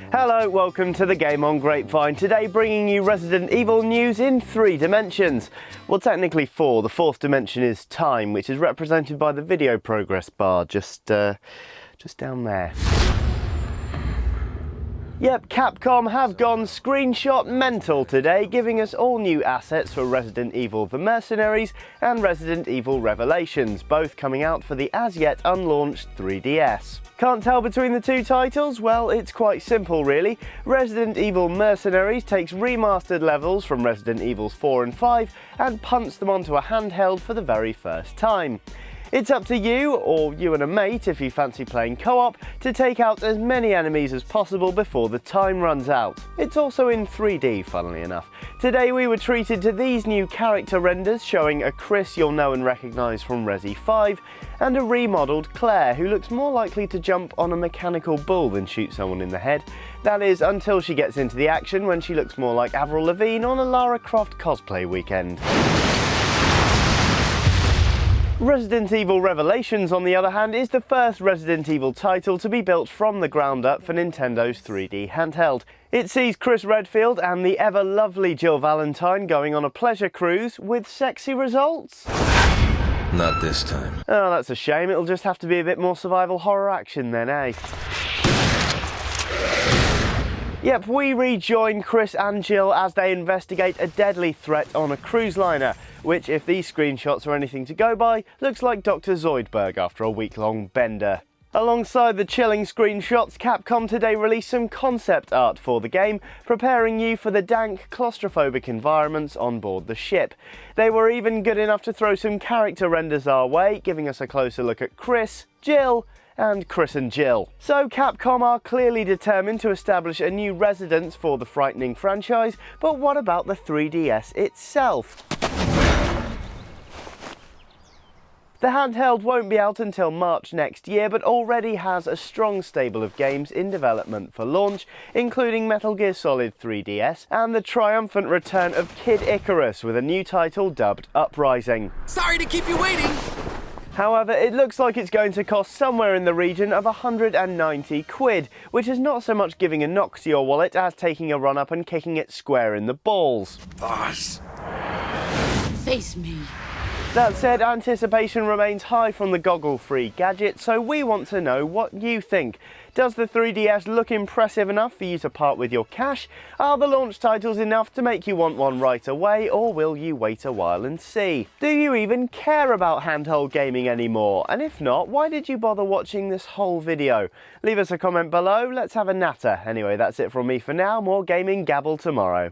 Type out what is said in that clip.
Hello, welcome to the Game on Grapevine. Today bringing you Resident Evil news in 3 dimensions. Well, technically 4. The 4th dimension is time, which is represented by the video progress bar just down there. Yep, Capcom have gone screenshot mental today, giving us all new assets for Resident Evil The Mercenaries and Resident Evil Revelations, both coming out for the as-yet unlaunched 3DS. Can't tell between the two titles? Well, it's quite simple really. Resident Evil Mercenaries takes remastered levels from Resident Evils 4 and 5 and punts them onto a handheld for the very first time. It's up to you, or you and a mate if you fancy playing co-op, to take out as many enemies as possible before the time runs out. It's also in 3D, funnily enough. Today we were treated to these new character renders showing a Chris you'll know and recognise from Resi 5, and a remodelled Claire who looks more likely to jump on a mechanical bull than shoot someone in the head. That is, until she gets into the action when she looks more like Avril Lavigne on a Lara Croft cosplay weekend. Resident Evil Revelations, on the other hand, is the first Resident Evil title to be built from the ground up for Nintendo's 3D handheld. It sees Chris Redfield and the ever-lovely Jill Valentine going on a pleasure cruise with sexy results. Not this time. Oh, that's a shame. It'll just have to be a bit more survival horror action then, eh? Yep, we rejoin Chris and Jill as they investigate a deadly threat on a cruise liner, which, if these screenshots are anything to go by, looks like Dr. Zoidberg after a week-long bender. Alongside the chilling screenshots, Capcom today released some concept art for the game, preparing you for the dank, claustrophobic environments on board the ship. They were even good enough to throw some character renders our way, giving us a closer look at Chris, Jill, and Chris and Jill. So Capcom are clearly determined to establish a new residence for the frightening franchise, but what about the 3DS itself? The handheld won't be out until March next year, but already has a strong stable of games in development for launch, including Metal Gear Solid 3DS and the triumphant return of Kid Icarus with a new title dubbed Uprising. Sorry to keep you waiting! However, it looks like it's going to cost somewhere in the region of 190 quid, which is not so much giving a knock to your wallet as taking a run up and kicking it square in the balls. Boss! Face me. That said, anticipation remains high from the goggle-free gadget, so we want to know what you think. Does the 3DS look impressive enough for you to part with your cash? Are the launch titles enough to make you want one right away, or will you wait a while and see? Do you even care about handheld gaming anymore? And if not, why did you bother watching this whole video? Leave us a comment below, let's have a natter. Anyway, that's it from me for now, more gaming gabble tomorrow.